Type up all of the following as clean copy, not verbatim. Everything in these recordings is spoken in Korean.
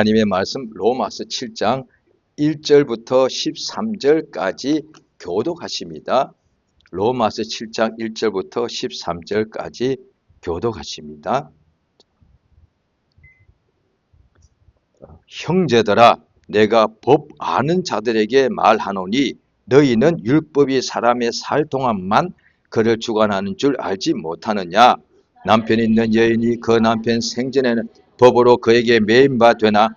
하나님의 말씀 로마서 7장 1절부터 13절까지 교독하십니다. 로마서 7장 1절부터 13절까지 교독하십니다. 형제들아, 내가 법 아는 자들에게 말하노니 너희는 율법이 사람의 살 동안만 그를 주관하는 줄 알지 못하느냐? 남편 있는 여인이 그 남편 생전에는 법으로 그에게 매인 바 되나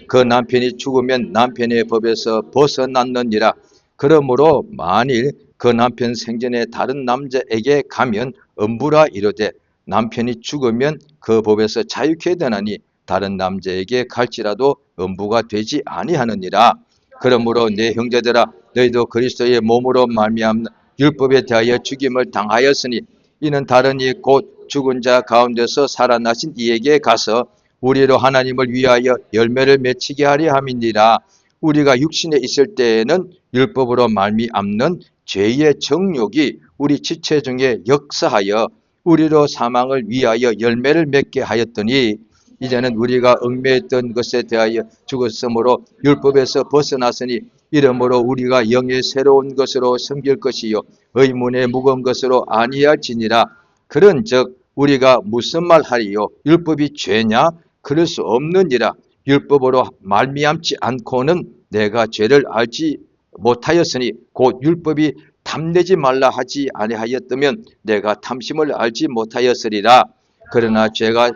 그 남편이 죽으면 남편의 법에서 벗어났느니라. 그러므로 만일 그 남편 생전에 다른 남자에게 가면 음부라 이르되 남편이 죽으면 그 법에서 자유케 되나니 다른 남자에게 갈지라도 음부가 되지 아니하느니라. 그러므로 내 형제들아, 너희도 그리스도의 몸으로 말미암는 율법에 대하여 죽임을 당하였으니 이는 다른 이 곧 죽은 자 가운데서 살아나신 이에게 가서 우리로 하나님을 위하여 열매를 맺히게 하려 함이니라. 우리가 육신에 있을 때에는 율법으로 말미암는 죄의 정욕이 우리 지체 중에 역사하여 우리로 사망을 위하여 열매를 맺게 하였더니 이제는 우리가 얽매였던 것에 대하여 죽었으므로 율법에서 벗어났으니 이러므로 우리가 영의 새로운 것으로 섬길 것이요 의문의 무거운 것으로 아니할지니라. 그런즉 우리가 무슨 말하리요? 율법이 죄냐? 그럴 수 없느니라. 율법으로 말미암지 않고는 내가 죄를 알지 못하였으니 곧 율법이 탐내지 말라 하지 아니하였다면 내가 탐심을 알지 못하였으리라. 그러나 죄가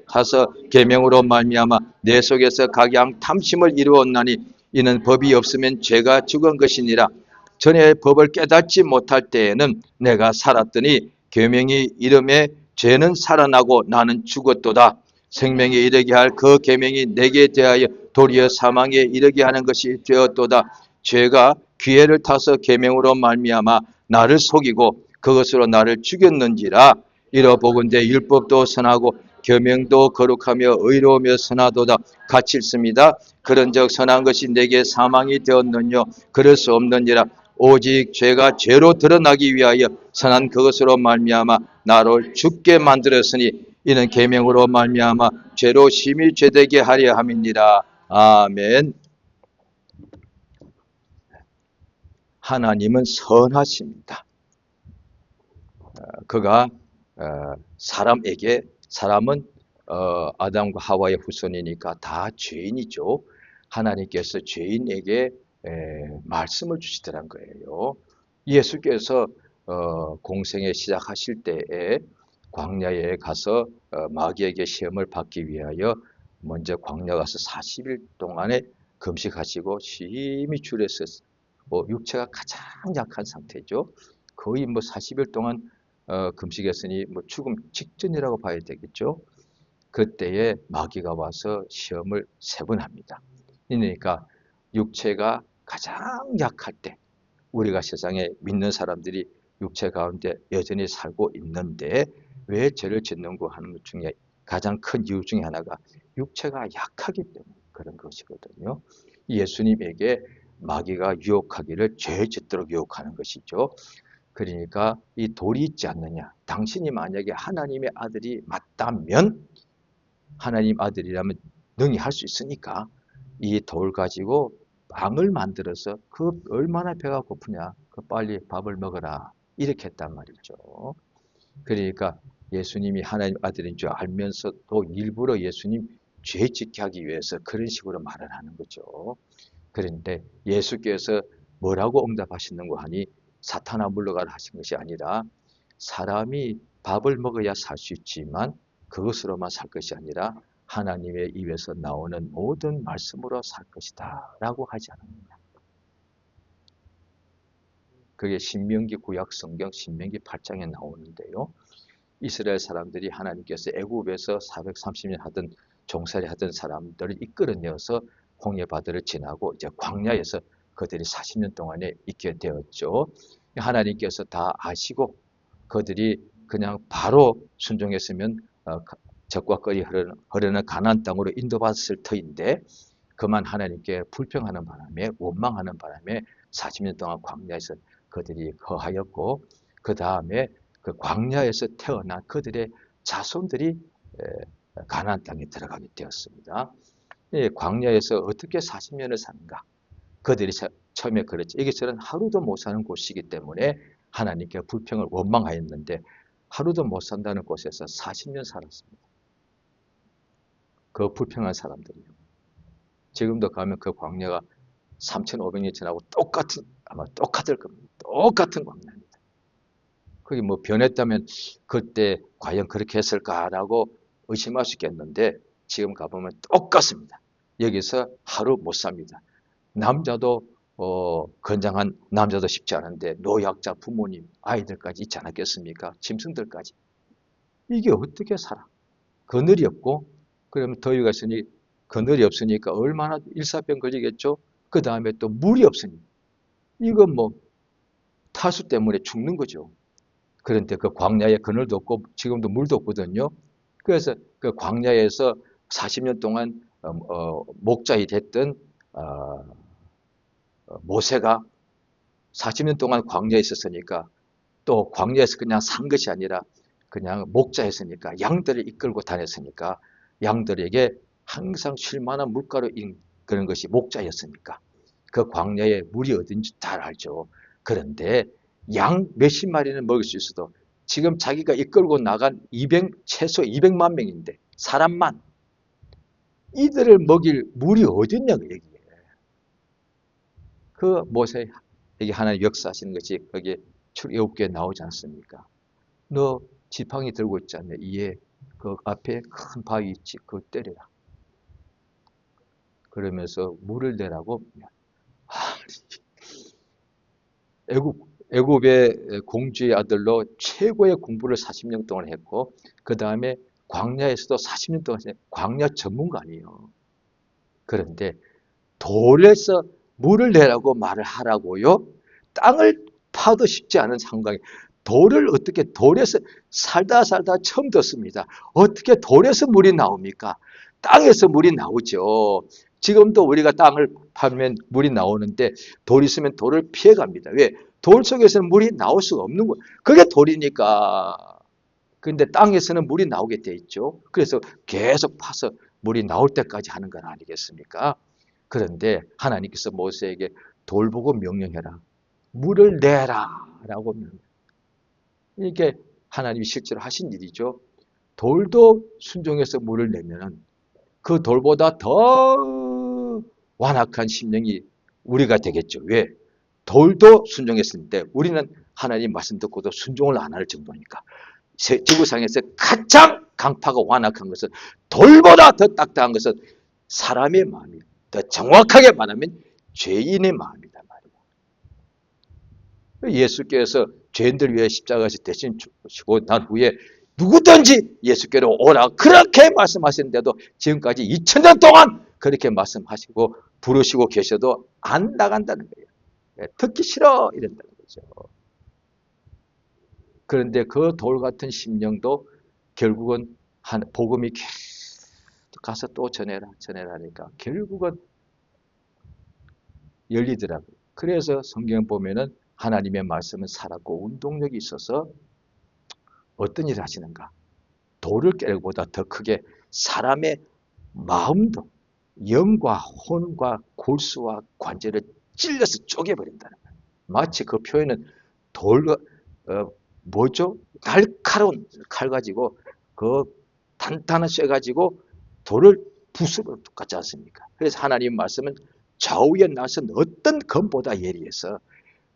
가서 계명으로 말미암아 내 속에서 각양 탐심을 이루었나니 이는 법이 없으면 죄가 죽은 것이니라. 전에 법을 깨닫지 못할 때에는 내가 살았더니 계명이 이름에 죄는 살아나고 나는 죽었도다. 생명에 이르게 할 그 계명이 내게 대하여 도리어 사망에 이르게 하는 것이 되었도다. 죄가 기회를 타서 계명으로 말미암아 나를 속이고 그것으로 나를 죽였는지라. 이러보건대 율법도 선하고 계명도 거룩하며 의로우며 선하도다 같이 있습니다. 그런즉 선한 것이 내게 사망이 되었느뇨? 그럴 수 없느니라. 오직 죄가 죄로 드러나기 위하여 선한 그것으로 말미암아 나를 죽게 만들었으니 이는 계명으로 말미암아 죄로 심히 죄되게 하려 함이니라. 아멘. 하나님은 선하십니다. 그가 사람은 아담과 하와의 후손이니까 다 죄인이죠. 하나님께서 죄인에게 말씀을 주시더란 거예요. 예수께서 공생에 시작하실 때에 광야에 가서 마귀에게 시험을 받기 위하여 먼저 광야 가서 40일 동안에 금식하시고 심히 줄에서 육체가 가장 약한 상태죠. 거의 40일 동안 금식했으니 죽음 직전이라고 봐야 되겠죠. 그때에 마귀가 와서 시험을 3번 합니다. 그러니까 육체가 가장 약할 때 우리가 세상에 믿는 사람들이 육체 가운데 여전히 살고 있는데 왜 죄를 짓는고 하는 것 중에 가장 큰 이유 중에 하나가 육체가 약하기 때문에 그런 것이거든요. 예수님에게 마귀가 유혹하기를 죄 짓도록 유혹하는 것이죠. 그러니까 이 돌이 있지 않느냐. 당신이 만약에 하나님의 아들이 맞다면 하나님 아들이라면 능히 할 수 있으니까 이 돌 가지고 빵을 만들어서 그 얼마나 배가 고프냐. 그 빨리 밥을 먹어라. 이렇게 했단 말이죠. 그러니까 예수님이 하나님 아들인 줄 알면서도 일부러 예수님 죄 짓게 하기 위해서 그런 식으로 말을 하는 거죠. 그런데 예수께서 뭐라고 응답하시는고 하니 사탄아 물러가라 하신 것이 아니라 사람이 밥을 먹어야 살 수 있지만 그것으로만 살 것이 아니라 하나님의 입에서 나오는 모든 말씀으로 살 것이다 라고 하지 않았느냐. 그게 신명기 구약 성경 신명기 8장에 나오는데요. 이스라엘 사람들이 하나님께서 애굽에서 430년 하던 종살이 하던 사람들을 이끌어내어서 홍해 바다를 지나고 이제 광야에서 그들이 40년 동안에 있게 되었죠. 하나님께서 다 아시고 그들이 그냥 바로 순종했으면 적과 꿀이 흐르는 가나안 땅으로 인도받았을 터인데 그만 하나님께 불평하는 바람에 원망하는 바람에 40년 동안 광야에서 그들이 거하였고 그 다음에 그 광야에서 태어난 그들의 자손들이 가나안 땅에 들어가게 되었습니다. 광야에서 어떻게 40년을 사는가? 그들이 처음에 그랬죠. 이것처럼 하루도 못 사는 곳이기 때문에 하나님께 불평을 원망하였는데 하루도 못 산다는 곳에서 40년 살았습니다. 그 불평한 사람들이요. 지금도 가면 그 광야가 3,500년 지나고 아마 똑같을 겁니다. 똑같은 광야입니다. 그게 뭐 변했다면 그때 과연 그렇게 했을까라고 의심할 수 있겠는데 지금 가보면 똑같습니다. 여기서 하루 못 삽니다. 남자도 건장한 남자도 쉽지 않은데 노약자, 부모님, 아이들까지 있지 않았겠습니까? 짐승들까지. 이게 어떻게 살아? 그늘이 없고 그러면 더위가 있으니 그늘이 없으니까 얼마나 일사병 걸리겠죠? 그 다음에 또 물이 없으니 이건 뭐 타수 때문에 죽는 거죠. 그런데 그 광야에 그늘도 없고 지금도 물도 없거든요. 그래서 그 광야에서 40년 동안 목자이 됐던 모세가 40년 동안 광야에 있었으니까 또 광야에서 그냥 산 것이 아니라 그냥 목자였으니까 양들을 이끌고 다녔으니까 양들에게 항상 쉴 만한 물가로 그런 것이 목자였으니까 그 광야에 물이 어딘지 잘 알죠. 그런데 양 몇십 마리는 먹을 수 있어도 지금 자기가 이끌고 나간 최소 200만 명인데 사람만 이들을 먹일 물이 어딨냐고 얘기해. 그 모세에게 하나님 역사하시는 것이 거기에 출애굽기에 나오지 않습니까? 너 지팡이 들고 있지 않냐? 이에 그 앞에 큰 바위 있지? 그걸 때려라. 그러면서 물을 내라고. 애굽의 공주의 아들로 최고의 공부를 40년 동안 했고 그 다음에 광야에서도 40년 동안 광야 전문가 아니에요. 그런데 돌에서 물을 내라고 말을 하라고요? 땅을 파도 쉽지 않은 상황에 돌에서 살다 처음 듣습니다. 어떻게 돌에서 물이 나옵니까? 땅에서 물이 나오죠. 지금도 우리가 땅을 파면 물이 나오는데 돌 있으면 돌을 피해갑니다. 왜? 돌 속에서는 물이 나올 수가 없는 거예요. 그게 돌이니까. 그런데 땅에서는 물이 나오게 돼 있죠. 그래서 계속 파서 물이 나올 때까지 하는 건 아니겠습니까? 그런데 하나님께서 모세에게 돌 보고 명령해라. 물을 내라. 라고 명령. 이게 하나님이 실제로 하신 일이죠. 돌도 순종해서 물을 내면 그 돌보다 더 완악한 심령이 우리가 되겠죠. 왜? 돌도 순종했을 때 우리는 하나님 말씀 듣고도 순종을 안 할 정도니까. 지구상에서 가장 강파가 완악한 것은 돌보다 더 딱딱한 것은 사람의 마음이에요. 더 정확하게 말하면 죄인의 마음이다 말이야. 예수께서 죄인들 위해 십자가에서 대신 죽으시고 난 후에 누구든지 예수께로 오라 그렇게 말씀하시는데도 지금까지 2000년 동안 그렇게 말씀하시고 부르시고 계셔도 안 나간다는 거예요. 듣기 싫어 이런다는 거죠. 그런데 그 돌 같은 심령도 결국은 복음이 계속 가서 또 전해라 하니까 결국은 열리더라고요. 그래서 성경 보면은 하나님의 말씀은 살았고 운동력이 있어서 어떤 일을 하시는가? 돌을 깨는 것보다 더 크게 사람의 마음도 영과 혼과 골수와 관절을 찔러서 쪼개버린다는 거예요. 마치 그 표현은 돌과 뭐죠? 날카로운 칼 가지고 그 단단한 쇠 가지고 돌을 부수면 똑같지 않습니까? 그래서 하나님 말씀은 좌우에 나선 어떤 검보다 예리해서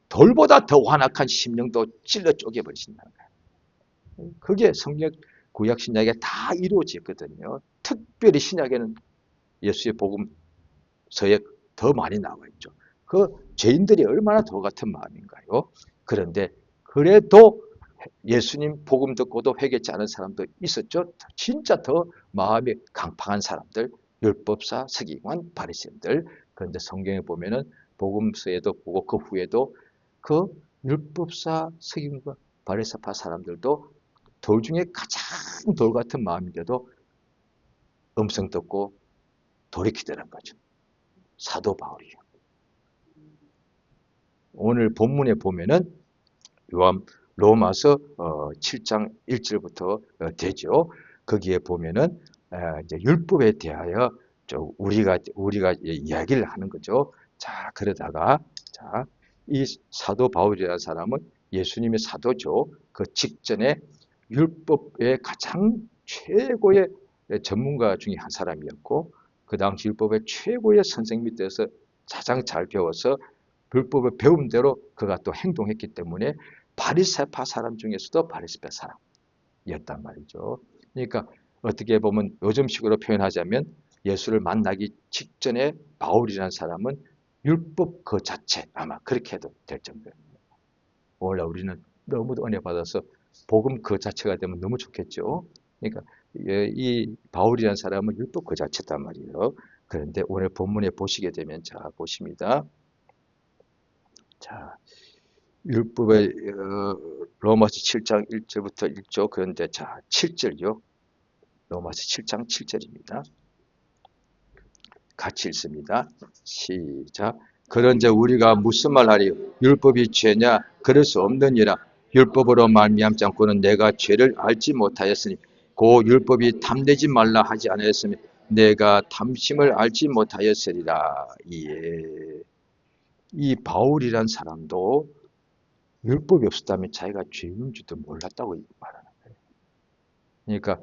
돌보다 더 완악한 심령도 찔러 쪼개버리신다는 거예요. 그게 성경 구약 신약에 다 이루어졌거든요. 특별히 신약에는 예수의 복음서에 더 많이 나와 있죠. 그 죄인들이 얼마나 돌 같은 마음인가요? 그런데 그래도 예수님 복음 듣고도 회개치 않은 사람도 있었죠. 진짜 더 마음이 강팍한 사람들, 율법사, 서기관, 바리새인들. 그런데 성경에 보면은 복음서에도 보고 그 후에도 그 율법사, 서기관과 바리새파 사람들도 돌 중에 가장 돌 같은 마음인데도 음성 듣고 돌이키더란 거죠. 사도 바울이요. 오늘 본문에 보면은 로마서 7장 1절부터 되죠. 거기에 보면은 이제 율법에 대하여 우리가 이야기를 하는 거죠. 자, 그러다가 자, 이 사도 바울이라는 사람은 예수님의 사도죠. 그 직전에 율법의 가장 최고의 전문가 중에 한 사람이었고, 그 당시 율법의 최고의 선생님이 되어서 가장 잘 배워서 율법을 배운 대로 그가 또 행동했기 때문에 바리새파 사람 중에서도 바리새파 사람이었단 말이죠. 그러니까 어떻게 보면 요즘식으로 표현하자면 예수를 만나기 직전에 바울이라는 사람은 율법 그 자체, 아마 그렇게 해도 될 정도입니다. 원래 우리는 너무 은혜 받아서 복음 그 자체가 되면 너무 좋겠죠. 그러니까 이 바울이라는 사람은 율법 그 자체단 말이에요. 그런데 오늘 본문에 보시게 되면 자 보십니다. 자, 율법의 로마서 7장 1절부터 1조, 그런데 자 7절요. 로마서 7장 7절입니다. 같이 읽습니다. 시작. 그런즉 우리가 무슨 말하리요? 율법이 죄냐? 그럴 수 없느니라. 율법으로 말미암지 않고는 내가 죄를 알지 못하였으니 고 율법이 탐내지 말라 하지 않았으면 내가 탐심을 알지 못하였으리라. 예. 이 바울이란 사람도 율법이 없었다면 자기가 죄인 줄도 몰랐다고 말하는 거예요. 그러니까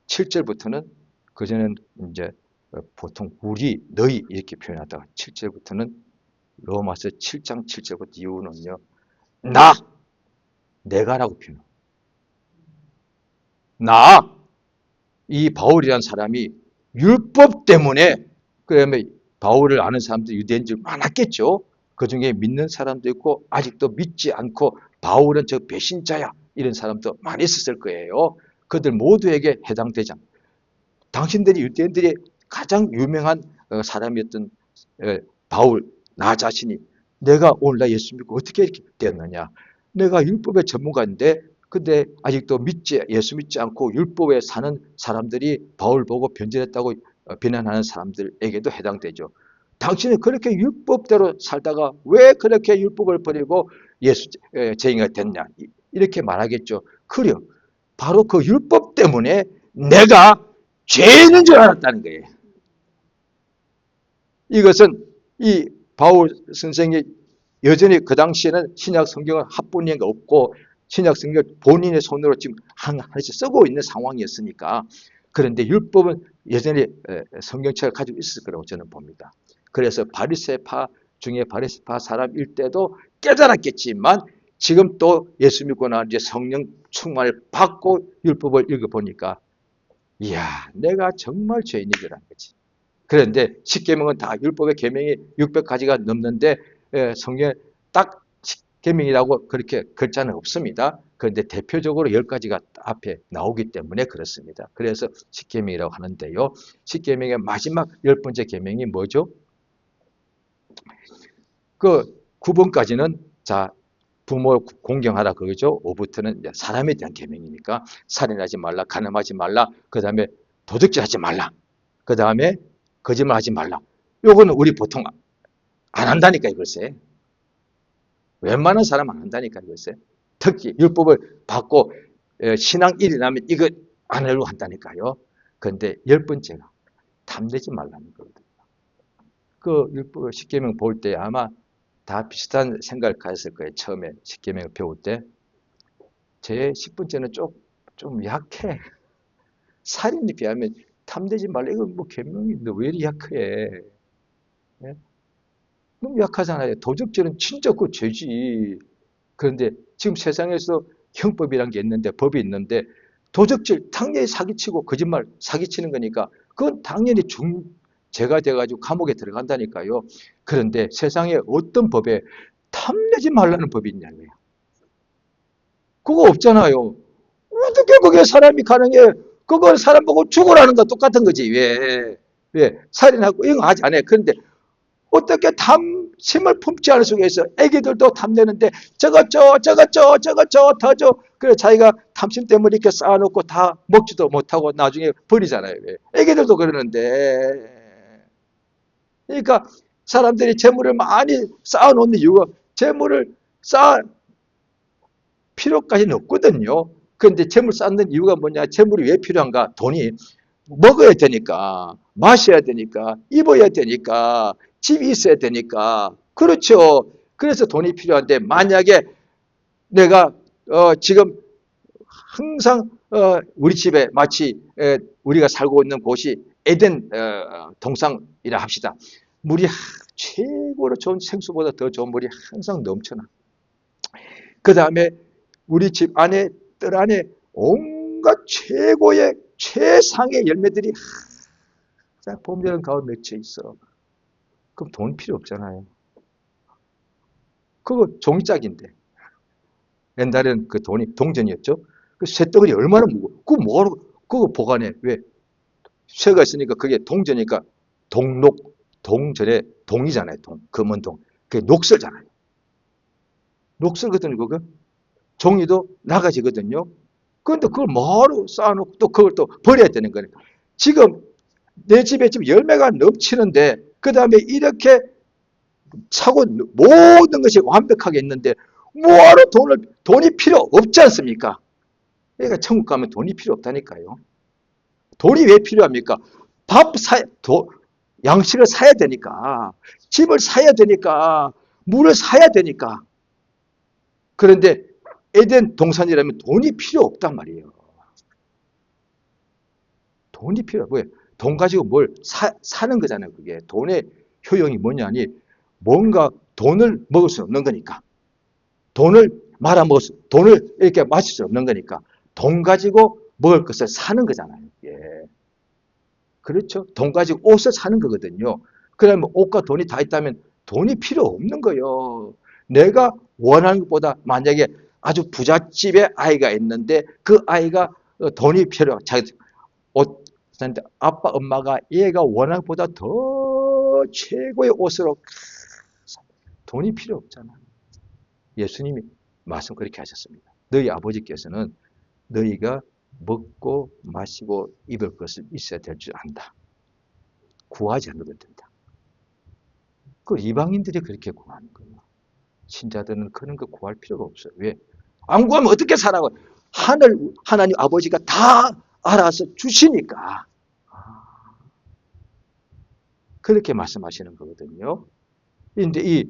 7절부터는 그전엔 이제 보통 우리, 너희 이렇게 표현하다가 7절부터는 로마서 7장 7절부터 이유는요. 내가라고 표현해요. 이 바울이라는 사람이 율법 때문에 그러면 바울을 아는 사람도 유대인들 많았겠죠. 그 중에 믿는 사람도 있고 아직도 믿지 않고 바울은 저 배신자야 이런 사람도 많이 있었을 거예요. 그들 모두에게 해당되지 않고 당신들이 유대인들이 가장 유명한 사람이었던 바울, 나 자신이 내가 오늘날 예수 믿고 어떻게 이렇게 되었느냐. 내가 율법의 전문가인데 근데 아직도 예수 믿지 않고 율법에 사는 사람들이 바울 보고 변절했다고 비난하는 사람들에게도 해당되죠. 당신은 그렇게 율법대로 살다가 왜 그렇게 율법을 버리고 죄인이 됐냐. 이렇게 말하겠죠. 그래요. 바로 그 율법 때문에 내가 죄인인 줄 알았다는 거예요. 이것은 이 바울 선생이 여전히 그 당시에는 신약 성경은 합본이 없고 신약 성경을 본인의 손으로 지금 하나씩 쓰고 있는 상황이었으니까 그런데 율법은 여전히 성경책을 가지고 있을 거라고 저는 봅니다. 그래서 바리새파 중에 바리새파 사람일 때도 깨달았겠지만 지금 또 예수 믿고 나 이제 성령 충만을 받고 율법을 읽어보니까 이야 내가 정말 죄인이더란 거지. 그런데 10계명은 다 율법의 계명이 600가지가 넘는데 성경에 딱 10계명이라고 그렇게 글자는 없습니다. 그런데 대표적으로 10가지가 앞에 나오기 때문에 그렇습니다. 그래서 10계명이라고 하는데요. 10계명의 마지막 10번째 계명이 뭐죠? 그 9번까지는 자 부모 공경하라 그거죠. 5부터는 이제 사람에 대한 계명이니까 살인하지 말라, 간음하지 말라, 그 다음에 도둑질하지 말라, 그 다음에 거짓말하지 말라. 요거는 우리 보통 안 한다니까 이것에. 웬만한 사람 안 한다니까 이것에. 특히 율법을 받고 신앙 일이 나면 이거 안 하려고 한다니까요. 그런데 10번째가 탐내지 말라는 거거든요. 그 율법 10계명 볼 때 아마 다 비슷한 생각을 가졌을 거예요. 처음에 10계명을 배울 때. 제 10번째는 좀 약해. 살인에 비하면 탐내지 말라. 이건 뭐 계명인데 왜 이리 약해? 네? 너무 약하잖아요. 도적질은 진짜 그 죄지. 그런데 지금 세상에서 형법이란 게 있는데 법이 있는데 도적질 당연히 사기치고 거짓말 사기치는 거니까 그건 당연히 죄가 돼가지고 감옥에 들어간다니까요. 그런데 세상에 어떤 법에 탐내지 말라는 법이 있냐고요. 그거 없잖아요. 어떻게 그게 사람이 가능해? 그걸 사람 보고 죽으라는 거 똑같은 거지. 왜? 살인하고 이런 거 하지 않아요. 그런데 어떻게 탐심을 품지 않을 수가 있어. 애기들도 탐내는데 저것 줘, 더 줘. 그래 자기가 탐심 때문에 이렇게 쌓아놓고 다 먹지도 못하고 나중에 버리잖아요. 애기들도 그러는데. 그러니까 사람들이 재물을 많이 쌓아놓는 이유가 재물을 쌓을 필요까지는 없거든요. 그런데 재물 쌓는 이유가 뭐냐? 재물이 왜 필요한가? 돈이 먹어야 되니까. 마셔야 되니까, 입어야 되니까, 집이 있어야 되니까. 그렇죠. 그래서 돈이 필요한데, 만약에 내가 지금 항상 우리 집에 마치 우리가 살고 있는 곳이 에덴 동산이라 합시다. 물이 최고로 좋은 생수보다 더 좋은 물이 항상 넘쳐나. 그 다음에 우리 집 안에 뜰 안에 온갖 최고의 최상의 열매들이 항상 봄, 여름, 가을 맺혀 있어. 그럼 돈 필요 없잖아요. 그거 종이짝인데. 옛날에는 그 돈이 동전이었죠. 그 쇠덩어리 얼마나 무거워. 그거 뭐하러, 그거 보관해. 왜? 쇠가 있으니까 그게 동전이니까 동록, 동전에 동이잖아요. 동, 금은 동. 그게 녹슬잖아요. 녹슬거든요, 그거. 종이도 나가지거든요. 그런데 그걸 뭐하러 쌓아놓고 또 그걸 또 버려야 되는 거니까. 지금 내 집에 지금 열매가 넘치는데 그 다음에 이렇게 차고 모든 것이 완벽하게 있는데 뭐하러 돈이 필요 없지 않습니까? 그러니까 천국 가면 돈이 필요 없다니까요. 돈이 왜 필요합니까? 양식을 사야 되니까, 집을 사야 되니까, 물을 사야 되니까. 그런데 에덴 동산이라면 돈이 필요 없단 말이에요. 돈이 필요, 뭐예요? 돈 가지고 뭘 사는 거잖아요, 그게. 돈의 효용이 뭐냐니, 뭔가 돈을 먹을 수 없는 거니까. 돈을 돈을 이렇게 마실 수 없는 거니까. 돈 가지고 먹을 것을 사는 거잖아요, 예. 그렇죠? 돈 가지고 옷을 사는 거거든요. 그러면 옷과 돈이 다 있다면 돈이 필요 없는 거예요. 내가 원하는 것보다 만약에 아주 부잣집에 아이가 있는데 그 아이가 돈이 필요, 자기 옷, 아빠, 엄마가 얘가 원하는 것보다 더 최고의 옷으로 돈이 필요 없잖아. 예수님이 말씀 그렇게 하셨습니다. 너희 아버지께서는 너희가 먹고 마시고 입을 것을 있어야 될 줄 안다. 구하지 않아도 된다. 그 이방인들이 그렇게 구하는 거예요. 신자들은 그런 거 구할 필요가 없어요. 왜? 안 구하면 어떻게 살아요? 하나님 아버지가 다 알아서 주시니까. 그렇게 말씀하시는 거거든요. 근데 이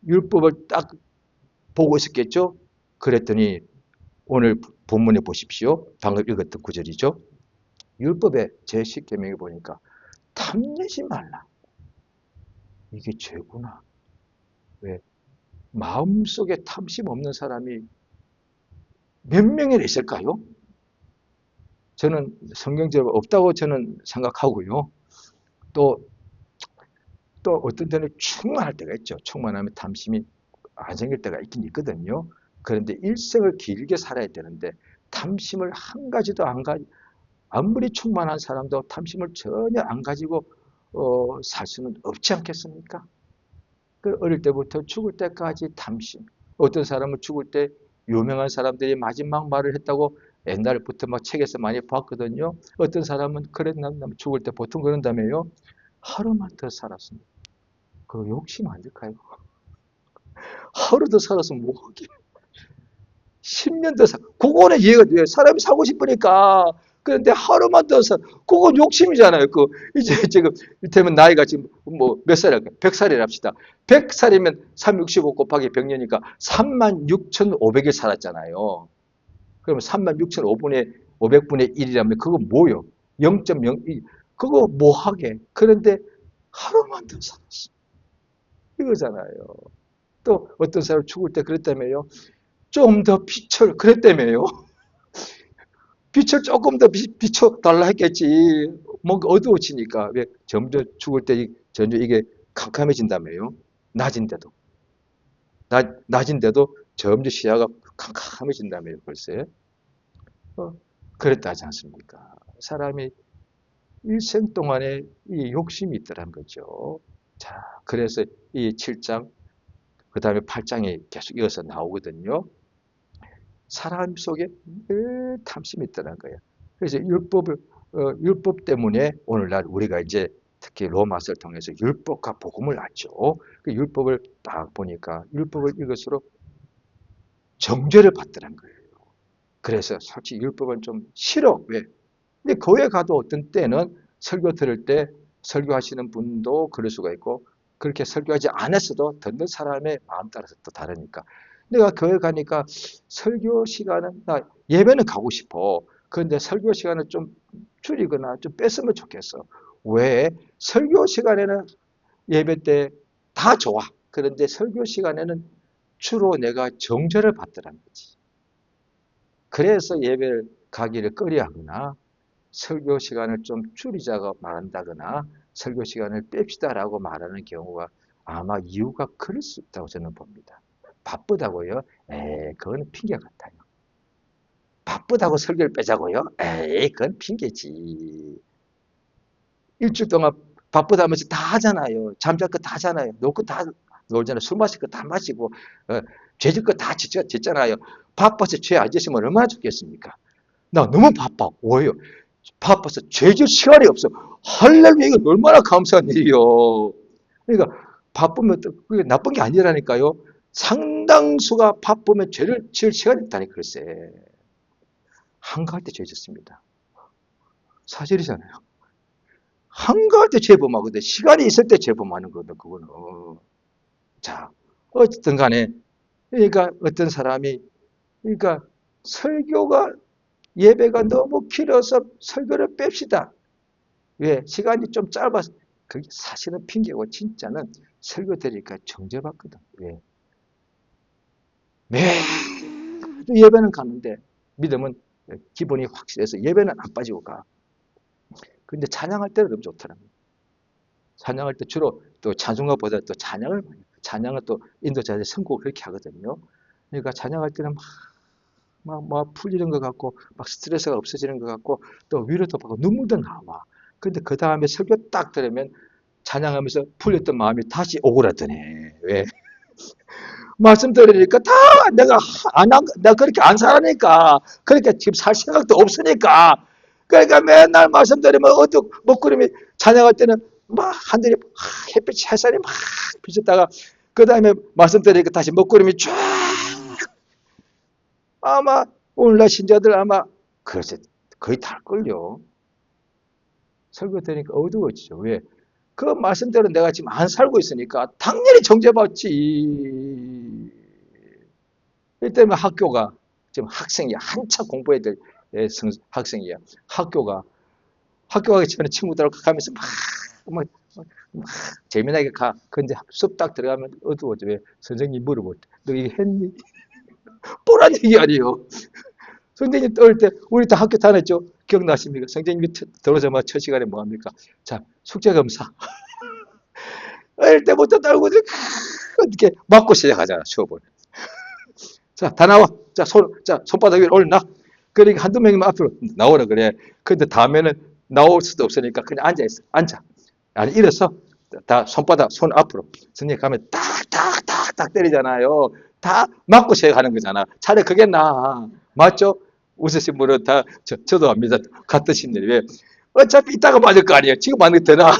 율법을 딱 보고 있었겠죠? 그랬더니 오늘 본문에 보십시오. 방금 읽었던 구절이죠. 율법의 제10계명에 보니까 탐내지 말라. 이게 죄구나. 왜? 마음속에 탐심 없는 사람이 몇 명이나 있을까요? 저는 성경적으로 없다고 저는 생각하고요. 또 어떤 때는 충만할 때가 있죠. 충만하면 탐심이 안 생길 때가 있긴 있거든요. 그런데 일생을 길게 살아야 되는데 탐심을 한 가지도 안 아무리 충만한 사람도 탐심을 전혀 안 가지고 살 수는 없지 않겠습니까? 그 어릴 때부터 죽을 때까지 탐심. 어떤 사람은 죽을 때 유명한 사람들이 마지막 말을 했다고 옛날부터 막 책에서 많이 봤거든요. 어떤 사람은 그랬나 죽을 때 보통 그런다며요. 하루만 더 살았으면 그 욕심 아닐까요? 하루 더 살았으면 뭐하게? 10년 더 그거는 이해가 돼요. 사람이 살고 싶으니까. 그런데 하루만 더 그건 욕심이잖아요. 이제 지금, 이를테면 나이가 지금 뭐 몇 살일까? 100살이라 합시다. 100살이면 365 곱하기 100년이니까 36,500일 살았잖아요. 그러면 36,500분의 500분의 1이라면 그거 뭐요? 0.02. 그거 뭐하게? 그런데 하루만 더 살았어. 이거잖아요. 또 어떤 사람 죽을 때 그랬다며요. 좀 더 빛을 그랬다며요. 빛을 조금 더 비춰달라 했겠지. 뭔가 어두워지니까. 왜 점점 죽을 때 점점 이게 캄캄해진다며요. 낮인데도. 낮인데도 점점 시야가 캄캄해진다며요. 글쎄. 그랬다 하지 않습니까? 사람이 일생 동안에 이 욕심이 있더란 거죠. 자, 그래서 이 7장, 그 다음에 8장이 계속 이어서 나오거든요. 사람 속에 늘 탐심이 있더라는 거예요. 그래서 율법 때문에 오늘날 우리가 이제 특히 로마서를 통해서 율법과 복음을 알죠. 그 율법을 딱 보니까 율법을 읽을수록 정죄를 받더란 거예요. 그래서 솔직히 율법은 좀 싫어. 왜? 근데 교회 가도 어떤 때는 설교 들을 때 설교하시는 분도 그럴 수가 있고 그렇게 설교하지 않았어도 듣는 사람의 마음 따라서 또 다르니까. 내가 교회 가니까 설교 시간은 나 예배는 가고 싶어. 그런데 설교 시간을 좀 줄이거나 좀 뺐으면 좋겠어. 왜? 설교 시간에는 예배 때 다 좋아. 그런데 설교 시간에는 주로 내가 정죄를 받더란 거지. 그래서 예배를 가기를 꺼려하거나 설교 시간을 좀 줄이자고 말한다거나 설교 시간을 뺍시다라고 말하는 경우가 아마 이유가 그럴 수 있다고 저는 봅니다. 바쁘다고요? 그건 핑계 같아요. 바쁘다고 설교를 빼자고요? 그건 핑계지. 일주일 동안 바쁘다면서 다 하잖아요. 잠잘 거 다 하잖아요. 놀 거 다 놀잖아요. 술 마실 거 다 마시고 죄질 거 다 짓잖아요. 바빠서 죄 안 짓으면 얼마나 좋겠습니까? 나 너무 바빠. 왜요? 바빠서 죄질 시간이 없어. 할렐루야, 이거 얼마나 감사한 일이요. 그러니까 바쁘면 그게 나쁜 게 아니라니까요. 상당수가 바쁘면 죄를 지을 시간이 없다니 글쎄. 한가할 때 죄 짓습니다. 사실이잖아요. 한가할 때 죄범하거든. 시간이 있을 때 죄범하는 거거든, 그거는. 자, 어쨌든 간에, 그러니까 어떤 사람이, 그러니까 설교가, 예배가 너무 길어서 설교를 뺍시다. 왜? 시간이 좀 짧아서. 그게 사실은 핑계고, 진짜는 설교 들으니까 정죄받거든. 왜? 매주 예배는 가는데, 믿음은 기본이 확실해서 예배는 안 빠지고 가. 근데 찬양할 때는 너무 좋더라고요. 찬양할 때 주로 또 찬송가보다 또 찬양을 많이 해요. 찬양은 또 인도자들 선곡을 그렇게 하거든요. 그러니까 찬양할 때는 막 풀리는 것 같고 막 스트레스가 없어지는 것 같고 또 위로도 받고 눈물도 나와. 근데 그 다음에 설교 딱 들으면 찬양하면서 풀렸던 마음이 다시 오그라드네. 왜? 말씀 들으니까 다 내가 그렇게 안 살아니까. 그러니까 지금 살 생각도 없으니까. 그러니까 맨날 말씀 들으면 어둑 먹구름이 찬양할 때는 막 하늘이 햇빛 햇살이 막 비쳤다가 그 다음에 말씀 들으니까 다시 먹구름이 쫙 아마 오늘날 신자들 아마 글쎄 거의 달걸요. 설교 들으니까 어두워지죠. 왜? 그 말씀대로 내가 지금 안 살고 있으니까 당연히 정죄받지. 이 때문에 학교가 지금 학생이 한참 공부해야 될 학생이야. 학교 가기 전에 친구들하고 가면서 막 재미나게 가. 근데 수업 딱 들어가면 어두워져. 왜? 선생님 물어볼 때. 너 이거 했니? 뻔한 얘기 아니에요. 선생님 떠올 때 우리 다 학교 다녔죠? 기억나십니까? 선생님이 들어오자마자 첫 시간에 뭐 합니까? 자, 숙제 검사. 어릴 때부터 떨고 이렇게 맞고 시작하잖아, 수업을. 자, 다 나와. 자, 손바닥 위로 올려놔. 그러니까 한두 명이면 앞으로 나오라 그래. 근데 다음에는 나올 수도 없으니까 그냥 앉아있어. 앉아. 아니, 일어서. 다 손 앞으로. 선생님 가면 딱딱딱딱 때리잖아요. 다 맞고 시작하는 거잖아. 차라리 그게 나아. 맞죠? 웃으신 분은 다, 저도 압니다. 같은 심리. 왜? 어차피 이따가 맞을 거 아니에요. 지금 맞는 게 더 나아.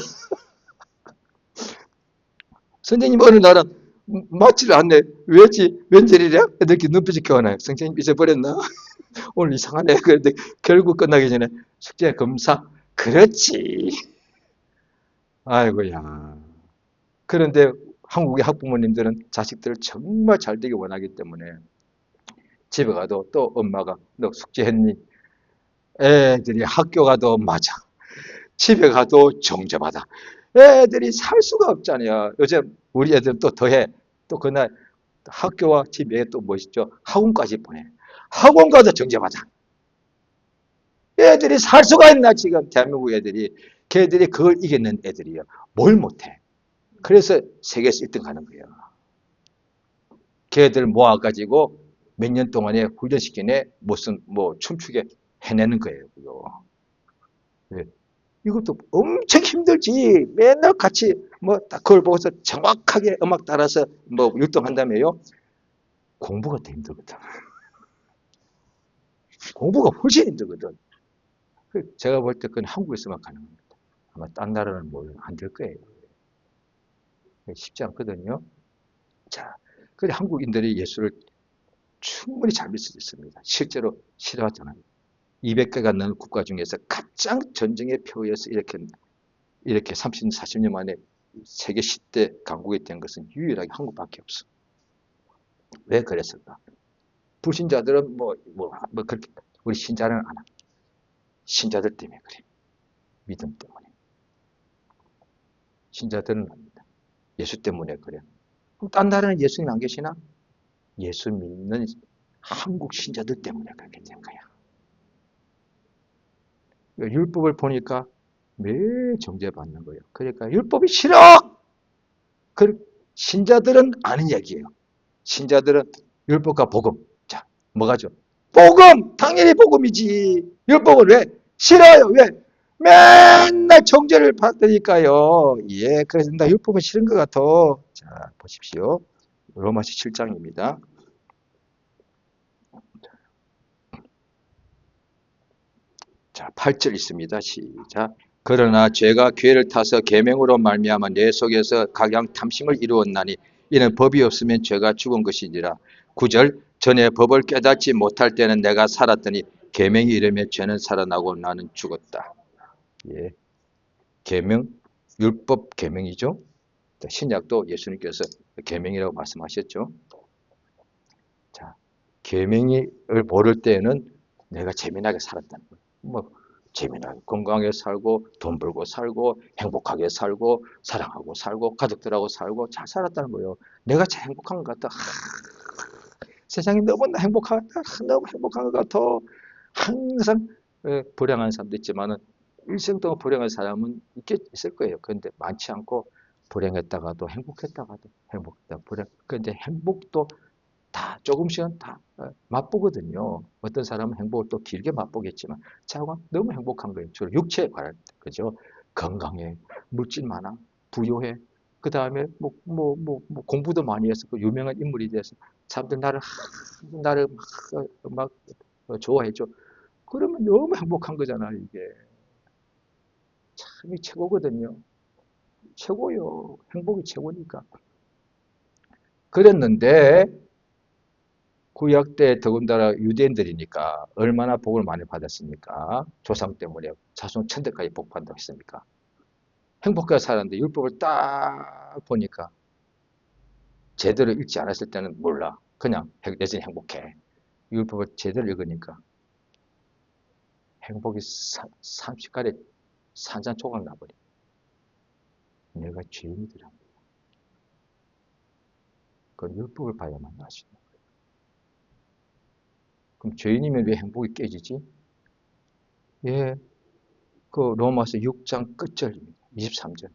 선생님 어느 날은 맞지를 않네. 왜지? 웬일이랴? 이렇게 눈빛이 교환해요. 선생님 잊어버렸나? 오늘 이상하네. 그런데 결국 끝나기 전에 숙제 검사. 그렇지. 아이고야. 그런데 한국의 학부모님들은 자식들을 정말 잘 되게 원하기 때문에 집에 가도 또 엄마가 너 숙제했니? 애들이 학교 가도 맞아. 집에 가도 정죄받아. 애들이 살 수가 없잖아요. 요즘 우리 애들은 또 더해. 또 그날 학교와 집에 또 멋있죠. 학원까지 보내. 학원 가서 정죄받아. 애들이 살 수가 있나 지금 대한민국 애들이. 걔들이 그걸 이기는 애들이요. 뭘 못해. 그래서 세계에서 1등 하는 거예요. 걔들 모아가지고 몇 년 동안에 훈련시키네 무슨 뭐 춤추게 해내는 거예요. 그거. 네. 이것도 엄청 힘들지. 맨날 같이 뭐 딱 그걸 보고서 정확하게 음악 따라서 뭐 율동한다며요. 공부가 더 힘들거든. 공부가 훨씬 힘들거든. 제가 볼 때 그건 한국에서만 가능합니다. 아마 딴 나라는 뭐 안 될 거예요. 쉽지 않거든요. 자, 근데 한국인들이 예수를 충분히 잘 믿을 수 있습니다. 실제로 싫어하잖아요. 200개가 넘는 국가 중에서 가장 전쟁의 표에서 이렇게 30, 40년 만에 세계 10대 강국이 된 것은 유일하게 한국밖에 없어. 왜 그랬을까? 불신자들은 그렇게, 우리 신자는 안 합니다. 신자들 때문에 그래. 믿음 때문에. 신자들은 합니다. 예수 때문에 그래. 그럼 딴 나라는 예수님 안 계시나? 예수 믿는 한국 신자들 때문에 그렇게 된 거야. 율법을 보니까 매일 정죄받는 거예요. 그러니까 율법이 싫어! 신자들은 아는 얘기예요. 신자들은 율법과 복음. 자, 뭐가죠? 복음! 당연히 복음이지. 율법을 왜? 싫어요. 왜? 맨날 정죄를 받으니까요. 예, 그래서 나 율법은 싫은 것 같아. 자, 보십시오. 로마서 7장입니다. 자, 8절 있습니다. 시작. 그러나 죄가 기회를 타서 계명으로 말미암아 내 속에서 각양 탐심을 이루었나니 이는 법이 없으면 죄가 죽은 것이니라. 9절. 전에 법을 깨닫지 못할 때는 내가 살았더니 계명이 이르며 죄는 살아나고 나는 죽었다. 예. 계명, 율법 계명이죠. 신약도 예수님께서 계명이라고 말씀하셨죠. 자, 계명을 모를 때는 내가 재미나게 살았다는 거예요. 재미나게 건강하게 살고 돈 벌고 살고 행복하게 살고 사랑하고 살고 가족들하고 살고 잘 살았다는 거예요. 내가 제일 행복한 것 같다. 세상이 너무나 행복하다. 너무 행복한 것 같아. 항상 불행한 사람도 있지만은 일생 동안 불행한 사람은 있을 거예요. 그런데 많지 않고 불행했다가도 행복했다가도 행복했다 불행. 그런데 행복도 다 조금씩은 다 맛보거든요. 어떤 사람은 행복을 또 길게 맛보겠지만 자가 너무 행복한 거예요. 주로 육체에 관한 거죠. 건강해, 물질 많아, 부유해. 그 다음에 공부도 많이 해서 그 유명한 인물이 돼서 사람들 나를 막 좋아해줘. 그러면 너무 행복한 거잖아요. 이게 참이 최고거든요. 최고요. 행복이 최고니까. 그랬는데 구약 때 더군다나 유대인들이니까 얼마나 복을 많이 받았습니까? 조상 때문에 자손 천대까지 복 받는다고 했습니까? 행복하게 살았는데 율법을 딱 보니까 제대로 읽지 않았을 때는 몰라. 그냥 여전히 행복해. 율법을 제대로 읽으니까 행복이 삼십간에 산산조각 나버려. 내가 죄인이더라. 그 율법을 봐야만 알 수 있는 거예요. 그럼 죄인이면 왜 행복이 깨지지? 예, 그 로마서 6장 끝절입니다. 23절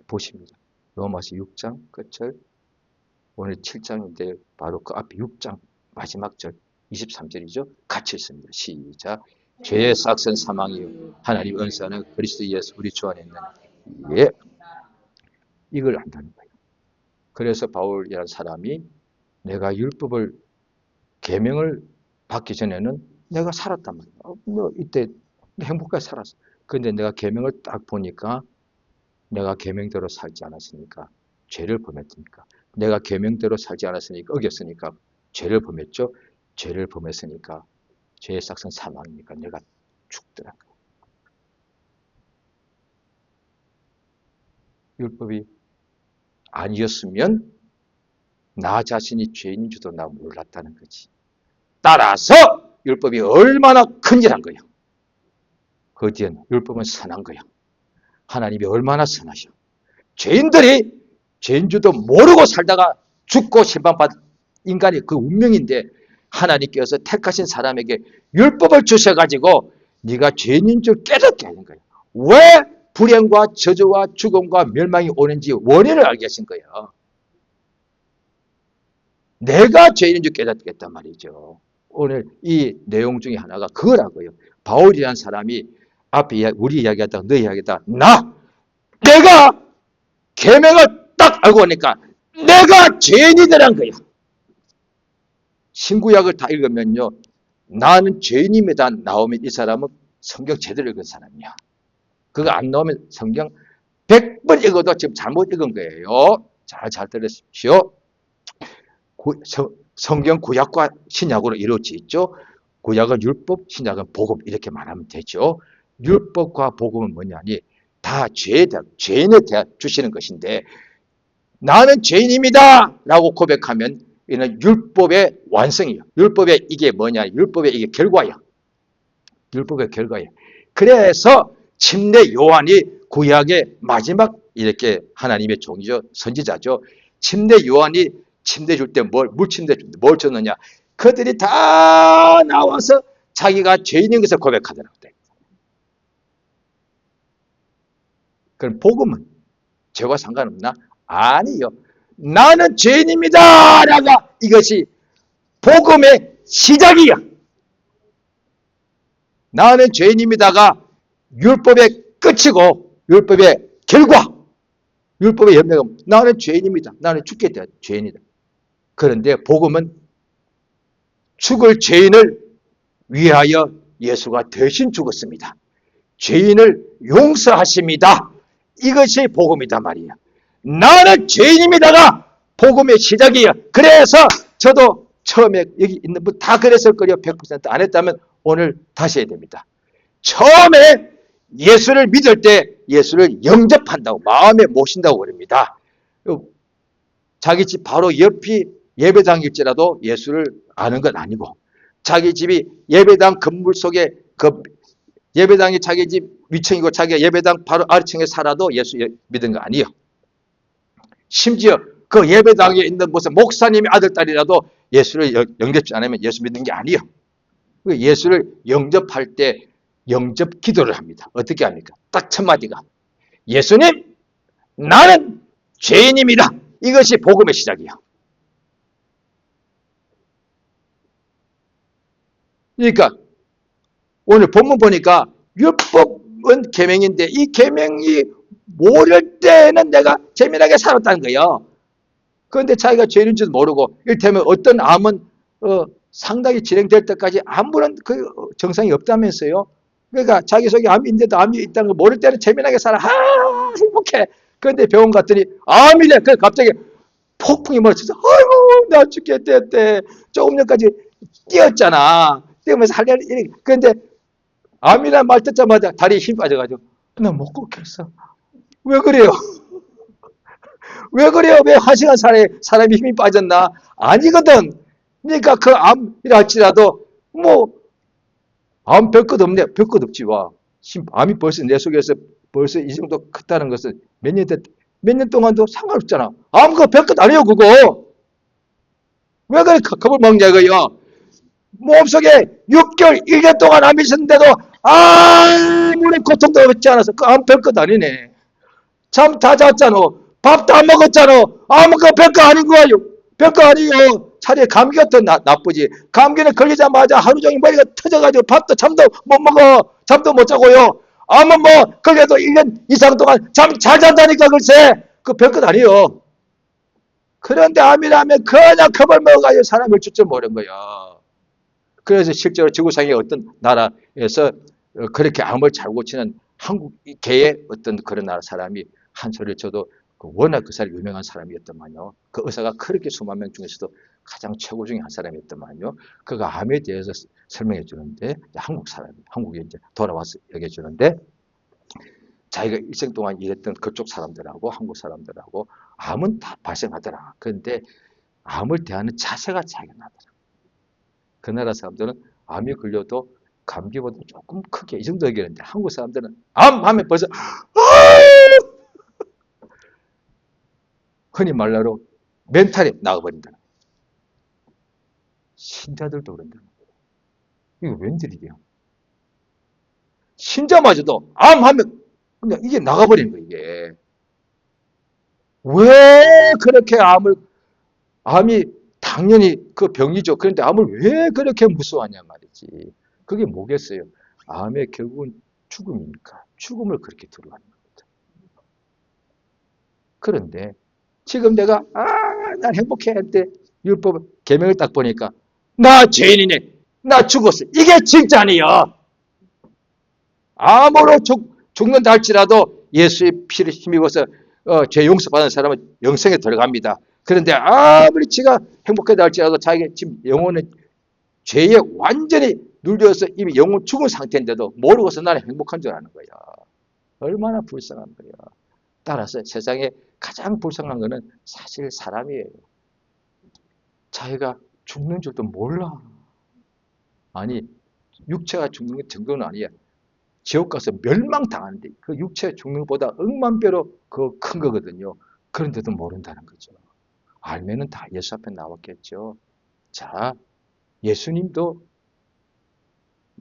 보십니다. 로마서 6장 끝절 오늘 7장인데 바로 그 앞에 6장 마지막 절 23절이죠. 같이 있습니다. 시작. 죄의 싹은 사망이요 하나님 은사는 그리스도 예수 우리 주 안에 있는 예, 이걸 안다는 거예요. 그래서 바울이라는 사람이 내가 율법을 계명을 받기 전에는 내가 살았단 말이야. 이때 행복하게 살았어. 그런데 내가 계명을 딱 보니까 내가 계명대로 살지 않았으니까 죄를 범했으니까 내가 계명대로 살지 않았으니까 어겼으니까 죄를 범했죠. 죄를 범했으니까 죄의 싹은 사망이니까 내가 죽더라고요. 율법이 아니었으면 나 자신이 죄인인 줄도 나 몰랐다는 거지. 따라서 율법이 얼마나 큰일한 거야. 그 뒤엔 율법은 선한 거야. 하나님이 얼마나 선하셔. 죄인들이 죄인 줄도 모르고 살다가 죽고 심판받은 인간이 그 운명인데 하나님께서 택하신 사람에게 율법을 주셔가지고 네가 죄인인 줄 깨닫게 하는 거예요. 왜 불행과 저주와 죽음과 멸망이 오는지 원인을 알게 하신 거예요. 내가 죄인인 줄 깨닫겠단 말이죠. 오늘 이 내용 중에 하나가 그거라고요. 바울이라는 사람이 앞에 우리 이야기하다가 너 이야기하다가 내가 계명을 딱 알고 보니까 내가 죄인이더란 거야. 신구약을 다 읽으면요. 나는 죄인입니다. 나오면 이 사람은 성경 제대로 읽은 사람이야. 그거 안 나오면 성경 100번 읽어도 지금 잘못 읽은 거예요. 잘 들으십시오. 성경 구약과 신약으로 이루어져 있죠. 구약은 율법, 신약은 복음 이렇게 말하면 되죠. 율법과 복음은 뭐냐니 다 죄인에 대해 주시는 것인데 나는 죄인입니다 라고 고백하면 이는 율법의 완성이에요. 율법의 이게 뭐냐, 율법의 이게 결과야. 율법의 결과야. 그래서 침례 요한이 구약의 마지막 이렇게 하나님의 종이죠. 선지자죠. 침례 요한이 침례 줄 때 물 침례 줄 때 뭘 줬느냐. 그들이 다 나와서 자기가 죄인인 것을 고백하더라고요. 그럼 복음은 죄와 상관없나? 아니요. 나는 죄인입니다 라고 이것이 복음의 시작이야. 나는 죄인입니다가 율법의 끝이고 율법의 결과, 율법의 연명은 나는 죄인입니다. 나는 죽게 된 죄인이다. 그런데 복음은 죽을 죄인을 위하여 예수가 대신 죽었습니다. 죄인을 용서하십니다. 이것이 복음이다 말이야. 나는 죄인입니다가 복음의 시작이야. 그래서 저도 처음에 여기 있는 분 다 그랬을 거예요. 100%안 했다면 오늘 다시 해야 됩니다. 처음에 예수를 믿을 때 예수를 영접한다고 마음에 모신다고 그럽니다. 자기 집 바로 옆이 예배당일지라도 예수를 아는 건 아니고 자기 집이 예배당 건물 속에 그 예배당이 자기 집 위층이고 자기가 예배당 바로 아래층에 살아도 예수 믿은 거 아니에요. 심지어 그 예배당에 있는 무슨 목사님의 아들, 딸이라도 예수를 영접지 않으면 예수 믿는 게 아니에요. 예수를 영접할 때 영접 기도를 합니다. 어떻게 합니까? 딱 첫 마디가 예수님, 나는 죄인입니다. 이것이 복음의 시작이에요. 그러니까 오늘 본문 보니까 율법은 계명인데 이 계명이 모를 때는 내가 재미나게 살았다는 거예요. 그런데 자기가 죄인인 줄 모르고 이를테면 어떤 암은 상당히 진행될 때까지 아무런 그 정상이 없다면서요. 그러니까 자기 속에 암이 있는데도 암이 있다는 걸 모를 때는 재미나게 살아. 행복해. 그런데 병원 갔더니 암이래. 그래서 갑자기 폭풍이 몰아쳐서 아이고 나 죽겠대. 조금 전까지 뛰었잖아. 뛰면서 할래. 그런데 암이란 말 듣자마자 다리에 힘 빠져가지고 나 못 걷겠어. 왜 그래요? 왜 그래요? 왜 한 시간 사이에 사람이 힘이 빠졌나? 아니거든. 그러니까 그 암이라 할지라도 암 별것 없네. 별것 없지. 와. 암이 벌써 내 속에서 벌써 이 정도 컸다는 것은 몇 년 동안도 상관없잖아. 암 그거 별것 아니에요. 그거. 왜 그래 겁을 먹냐 이거요. 몸속에 6개월 1년 동안 암이 있었는데도 아무런 고통도 없지 않아서 그 암 별것 아니네. 잠 다 잤잖아. 밥도 안 먹었잖아. 아무거 별거 아닌 거예요. 별거 아니에요. 차라리 감기가 더 나쁘지. 감기는 걸리자마자 하루 종일 머리가 터져가지고 밥도 잠도 못 먹어. 잠도 못 자고요. 암은 걸려도 1년 이상 동안 잠 잘 잔다니까 글쎄. 그 별것 아니에요. 그런데 암이라면 그냥 겁을 먹어가지고 사람을 줄줄 모르는 거야. 그래서 실제로 지구상의 어떤 나라에서 그렇게 암을 잘 고치는 한국계의 어떤 그런 나라 사람이 한 소리를 쳐도 워낙 그 사람이 유명한 사람이었더만요. 그 의사가 그렇게 수만 명 중에서도 가장 최고 중에 한 사람이었더만요. 그가 암에 대해서 설명해 주는데 한국 사람이 한국에 이제 돌아와서 얘기해 주는데 자기가 일생 동안 일했던 그쪽 사람들하고 한국 사람들하고 암은 다 발생하더라. 그런데 암을 대하는 자세가 차이가 나더라. 그 나라 사람들은 암이 걸려도 감기보다 조금 크게 이 정도 얘기하는데 한국 사람들은 암 하면 벌써 흔히 말로 멘탈이 나가버린다. 신자들도 그런다. 이거 웬일이게요? 신자마저도 암 하면 그냥 이게 나가버리는 거예요. 이게 왜 그렇게 암이 당연히 그 병이죠. 그런데 암을 왜 그렇게 무서워하냐 말이지. 그게 뭐겠어요? 암의 결국은 죽음이니까 죽음을 그렇게 두려워하는 겁니다. 그런데 지금 내가 난 행복해 할 때 율법 계명을 딱 보니까 나 죄인이네. 나 죽었어. 이게 진짜 아니야. 암으로 죽는다 할지라도 예수의 피를 힘입어서 죄 용서받은 사람은 영생에 들어갑니다. 그런데 아무리 지가 행복하다 할지라도 자기가 지금 영혼은 죄에 완전히 눌려서 이미 영혼 죽은 상태인데도 모르고서 나는 행복한 줄 아는 거야. 얼마나 불쌍한 거야. 따라서 세상에 가장 불쌍한 거는 사실 사람이에요. 자기가 죽는 줄도 몰라. 아니, 육체가 죽는 게 정도는 아니야. 지옥 가서 멸망당하는데 그 육체 죽는 것보다 억만 배로 그 큰 거거든요. 그런데도 모른다는 거죠. 알면은 다 예수 앞에 나왔겠죠. 자, 예수님도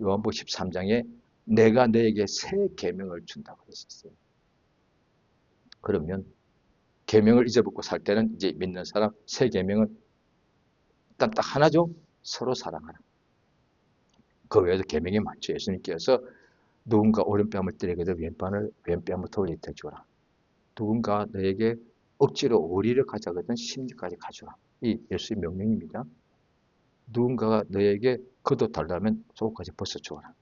요한복음 13장에 내가 너에게 새 계명을 준다고 했었어요. 그러면 계명을 잊어먹고 살 때는 이제 믿는 사람 새 계명은 일단 딱 하나죠. 서로 사랑하라. 그 외에도 계명이 많죠. 예수님께서 누군가 오른뺨을 때리거든 왼뺨을 돌리켜 주라. 누군가 너에게 억지로 오리를 가져가든 심리까지 가져라. 이 예수의 명령입니다. 누군가가 너에게 겉옷 달라면 속옷까지 벗어주어라.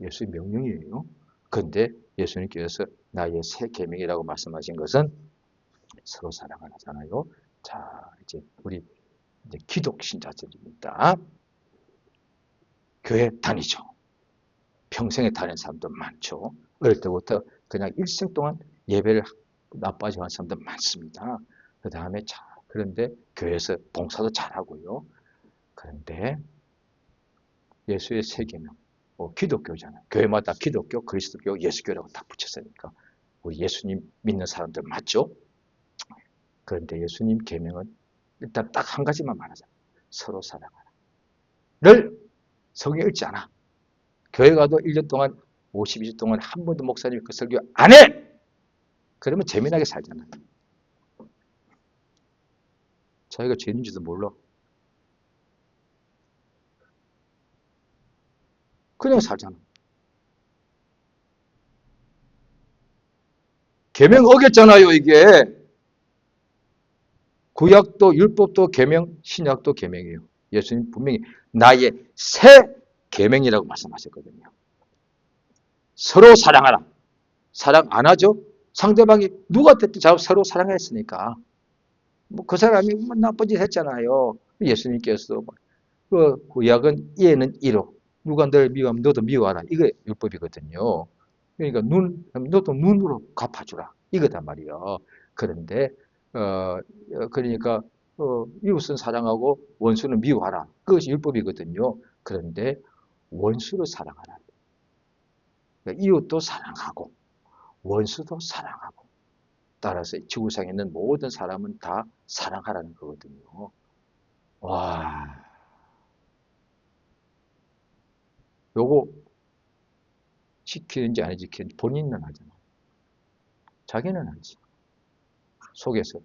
예수의 명령이에요. 그런데 예수님께서 나의 새 계명이라고 말씀하신 것은 서로 사랑하잖아요. 자, 이제 우리 이제 기독 신자들입니다. 교회 다니죠. 평생에 다니는 사람도 많죠. 어릴 때부터 그냥 일생 동안 예배를 나빠지게 하는 사람도 많습니다. 그 다음에 자, 그런데 교회에서 봉사도 잘하고요. 그런데 예수의 세 계명, 기독교잖아요. 교회마다 기독교, 그리스도교, 예수교라고 다 붙였으니까 우리 예수님 믿는 사람들 맞죠? 그런데 예수님 계명은 일단 딱 한 가지만 말하잖아요. 서로 사랑하라. 를 성경에 읽지 않아. 교회 가도 1년 동안 52주 동안 한 번도 목사님이 그 설교 안 해! 그러면 재미나게 살잖아요. 자기가 죄인인지도 몰라. 그냥 살잖아. 계명 어겼잖아요, 이게. 구약도 율법도 계명, 신약도 계명이에요. 예수님 분명히 나의 새 계명이라고 말씀하셨거든요. 서로 사랑하라. 사랑 안 하죠? 상대방이 누가 됐든 서로 사랑했으니까. 뭐 그 사람이 나쁜 짓 했잖아요. 예수님께서 그 구약은 이에는 이로 누가 너를 미워하면 너도 미워하라. 이거 율법이거든요. 그러니까 너도 눈으로 갚아주라. 이거단 말이에요. 그런데 그러니까 이웃은 사랑하고 원수는 미워하라. 그것이 율법이거든요. 그런데 원수를 사랑하라. 그러니까 이웃도 사랑하고 원수도 사랑하고 따라서 지구상에 있는 모든 사람은 다 사랑하라는 거거든요. 와, 요거 지키는지 안 지키는지 본인은 하잖아. 자기는 알지. 속에서.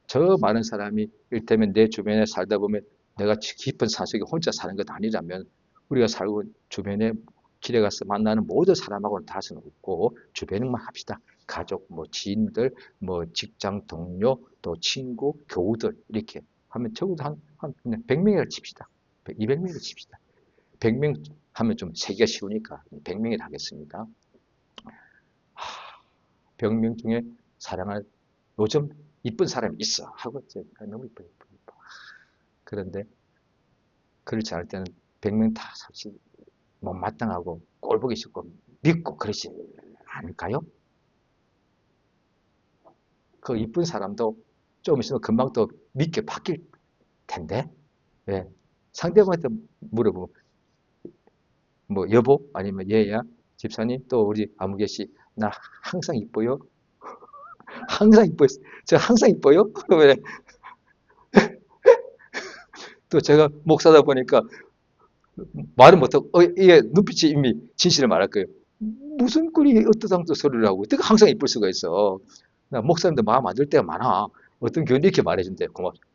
저 많은 사람이 이를테면 내 주변에 살다 보면 내가 깊은 산속에 혼자 사는 것 아니라면 우리가 살고 주변에 길에 가서 만나는 모든 사람하고는 다스는 없고 주변만 합시다. 가족, 뭐 지인들, 뭐 직장 동료, 또 친구, 교우들 이렇게 하면 적어도 한 100명이라 칩시다. 200명이라 칩시다. 100명 하면 좀 세기가 쉬우니까 100명이라 하겠습니다. 100명 중에 사랑할 요즘 이쁜 사람이 있어 하고 너무 이뻐. 그런데 그렇지 않을 때는 100명 다 솔직히 못마땅하고 꼴보기 싫고 믿고 그러지 않을까요? 그 이쁜 사람도 좀 있으면 금방 또 믿게 바뀔 텐데 왜? 상대방한테 물어보면 뭐 여보 아니면 얘야 집사님 또 우리 아무개씨 나 항상 이뻐요? 항상 이뻐요. 저 항상 이뻐요? 왜? 또 제가 목사다 보니까 말을 못하고 이게 눈빛이 이미 진실을 말할 거예요. 무슨 꼴이 어떠상도 소리를 하고 어떻게 항상 이쁠 수가 있어. 나 목사님도 마음 안 들 때가 많아. 어떤 교훈이 이렇게 말해준대.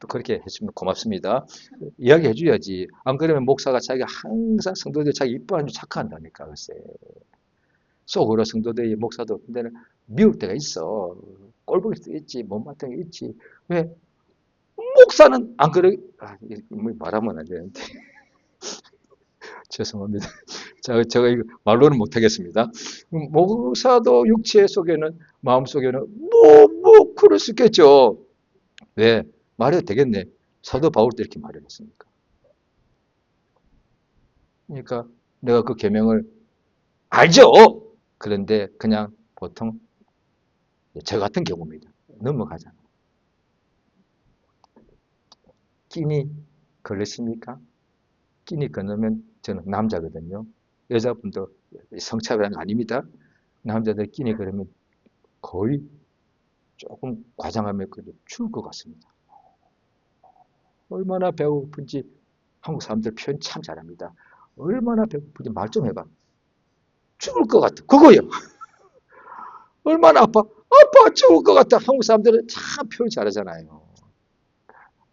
그렇게 해주면 고맙습니다. 이야기 해줘야지. 안 그러면 목사가 자기가 항상 성도들 자기 이뻐하는 줄 착각한다니까, 글쎄. 속으로 성도들이 목사도 근데는 미울 때가 있어. 꼴보기 수도 있지. 못마땅 게 있지. 왜? 목사는 안 그래? 뭐 말하면 안 되는데. 죄송합니다. 제가 이거 말로는 못하겠습니다. 목사도 육체 속에는, 마음 속에는, 그럴 수 있겠죠. 왜? 말해도 되겠네. 사도 바울도 이렇게 말했으니까. 그러니까 내가 그 계명을 알죠. 그런데 그냥 보통 저 같은 경우입니다. 넘어가잖아요. 끼니 걸리십니까? 끼니 걸리면 저는 남자거든요. 여자분도 성차별은 아닙니다. 남자들 끼니 걸리면 거의 조금 과장하면 죽을 것 같습니다. 얼마나 배고픈지 한국 사람들 표현 참 잘합니다. 얼마나 배고픈지 말 좀 해봐. 죽을 것 같아. 그거요. 얼마나 아파? 아파 죽을 것 같아. 한국 사람들은 참 표현 잘하잖아요.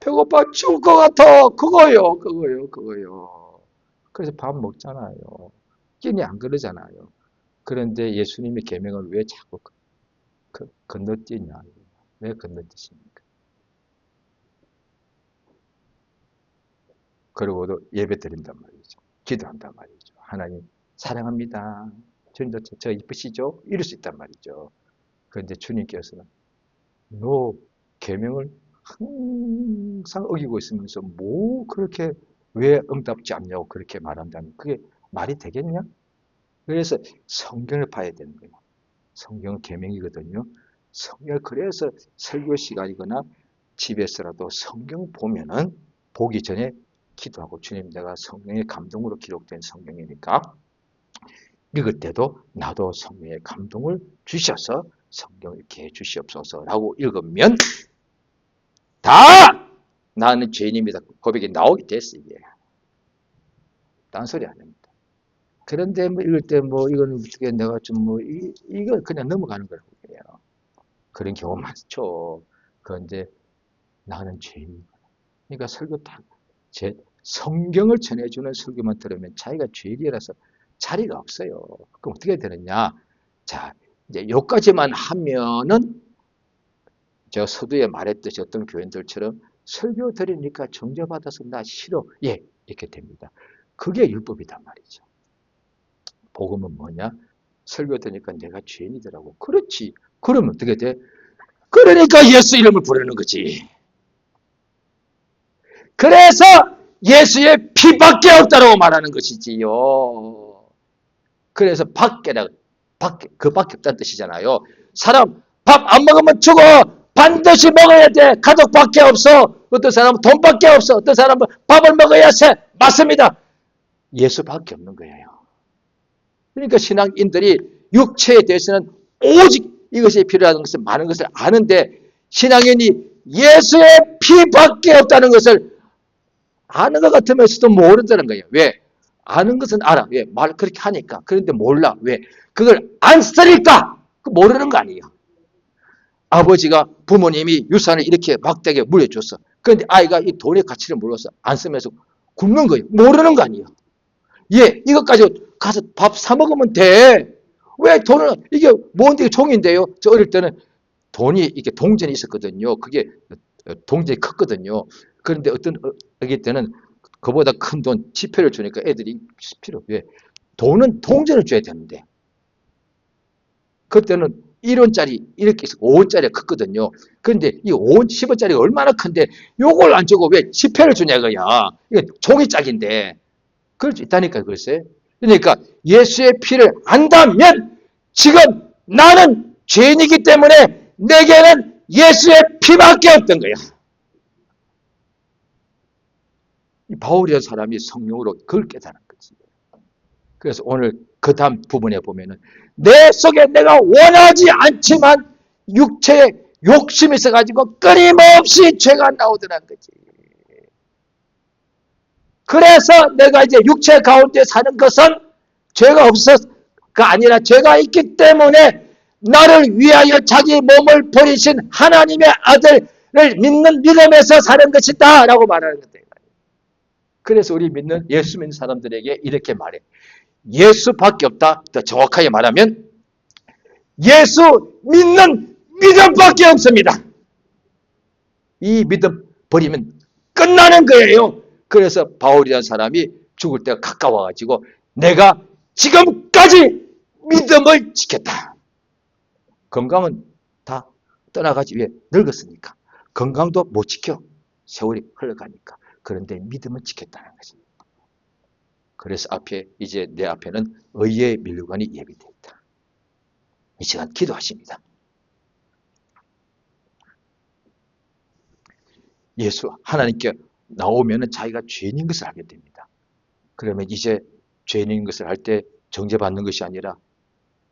배고파 죽을 것 같아. 그거요. 그거요. 그거요. 그래서 밥 먹잖아요. 끼니 안 그러잖아요. 그런데 예수님의 계명을 왜 자꾸 건너뛰냐. 왜 건너뛰십니까? 그러고도 예배 드린단 말이죠. 기도한단 말이죠. 하나님 사랑합니다. 주님도 저 이쁘시죠? 이럴 수 있단 말이죠. 그런데 주님께서는 너 계명을 항상 어기고 있으면서 뭐 그렇게 왜 응답지 않냐고 그렇게 말한다면 그게 말이 되겠냐? 그래서 성경을 봐야 되는 거예요. 성경은 계명이거든요. 성경 그래서 설교 시간이거나 집에서라도 성경 보면은 보기 전에 기도하고 주님 내가 성령의 감동으로 기록된 성경이니까 읽을 때도 나도 성령의 감동을 주셔서 성경을 이렇게 주시옵소서라고 읽으면 다 나는 죄인입니다. 고백이 나오게 됐어 이게. 딴소리 아닙니다. 그런데 뭐 읽을 때 뭐 이거는 내가 좀 뭐 이거 그냥 넘어가는 거라고 해요. 그런 경우 많죠. 그런데 나는 죄인. 그러니까 설교 제 성경을 전해주는 설교만 들으면 자기가 죄인이라서 자리가 없어요. 그럼 어떻게 되느냐? 자, 이제 여기까지만 하면은 제가 서두에 말했듯이 어떤 교인들처럼 설교 드리니까 정죄받아서 나 싫어. 예, 이렇게 됩니다. 그게 율법이단 말이죠. 복음은 뭐냐? 설교 드리니까 내가 죄인이더라고. 그렇지. 그러면 어떻게 돼? 그러니까 예수 이름을 부르는 거지. 그래서 예수의 피밖에 없다고 말하는 것이지요. 그래서 그 밖에 없다는 뜻이잖아요. 사람 밥 안 먹으면 죽어. 반드시 먹어야 돼. 가족밖에 없어. 어떤 사람은 돈밖에 없어. 어떤 사람은 밥을 먹어야 돼. 맞습니다. 예수밖에 없는 거예요. 그러니까 신앙인들이 육체에 대해서는 오직 이것이 필요한 것은 많은 것을 아는데 신앙인이 예수의 피밖에 없다는 것을 아는 것 같으면서도 모른다는 거예요. 왜? 아는 것은 알아. 왜? 말 그렇게 하니까. 그런데 몰라. 왜? 그걸 안 쓰니까 모르는 거 아니에요. 아버지가 부모님이 유산을 이렇게 막대하게 물려줬어. 그런데 아이가 이 돈의 가치를 몰라서 안 쓰면서 굶는 거예요. 모르는 거 아니에요. 예, 이것까지 가서 밥 사 먹으면 돼. 왜 돈을, 이게 뭔데 종인데요? 저 어릴 때는 돈이 이렇게 동전이 있었거든요. 그게 동전이 컸거든요. 그런데 어떤 애기 때는 그보다 큰 돈, 지폐를 주니까 애들이 필요, 왜? 돈은 동전을 줘야 되는데. 그때는 1원짜리 이렇게 있어 5원짜리가 컸거든요. 그런데 이 5원, 10원짜리가 얼마나 큰데 요걸 안 주고 왜 지폐를 주냐 이거야. 이게 종이짝인데. 그럴 수 있다니까요. 글쎄. 그러니까 예수의 피를 안다면 지금 나는 죄인이기 때문에 내게는 예수의 피밖에 없던 거야. 이 바울이라는 사람이 성령으로 그걸 깨달은 거지. 그래서 오늘 그 다음 부분에 보면은 내 속에 내가 원하지 않지만 육체에 욕심이 있어가지고 끊임없이 죄가 나오더라는 거지. 그래서 내가 이제 육체 가운데 사는 것은 죄가 없어서가 아니라 죄가 있기 때문에 나를 위하여 자기 몸을 버리신 하나님의 아들을 믿는 믿음에서 사는 것이다 라고 말하는 거다. 그래서 우리 믿는 예수 믿는 사람들에게 이렇게 말해. 예수밖에 없다. 더 정확하게 말하면 예수 믿는 믿음밖에 없습니다. 이 믿음 버리면 끝나는 거예요. 그래서 바울이라는 사람이 죽을 때가 가까워가지고 내가 지금까지 믿음을 지켰다. 건강은 다 떠나가지 왜? 늙었으니까. 건강도 못 지켜. 세월이 흘러가니까. 그런데 믿음은 지켰다는 거지. 그래서 이제 내 앞에는 의의 면류관이 예비되어 있다. 이 시간 기도하십니다. 예수 하나님께 나오면은 자기가 죄인인 것을 알게 됩니다. 그러면 이제 죄인인 것을 알 때 정죄받는 것이 아니라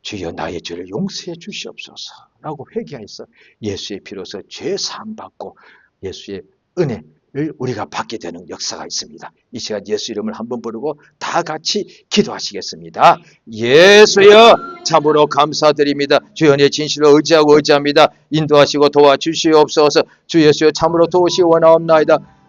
주여 나의 죄를 용서해 주시옵소서 라고 회개해서 예수의 피로서 죄 사함 받고 예수의 은혜를 우리가 받게 되는 역사가 있습니다. 이 시간 예수 이름을 한번 부르고 다 같이 기도하시겠습니다. 예수여 참으로 감사드립니다. 주여 내 진실로 의지하고 의지합니다. 인도하시고 도와주시옵소서. 주 예수여 참으로 도우시 원하옵나이다.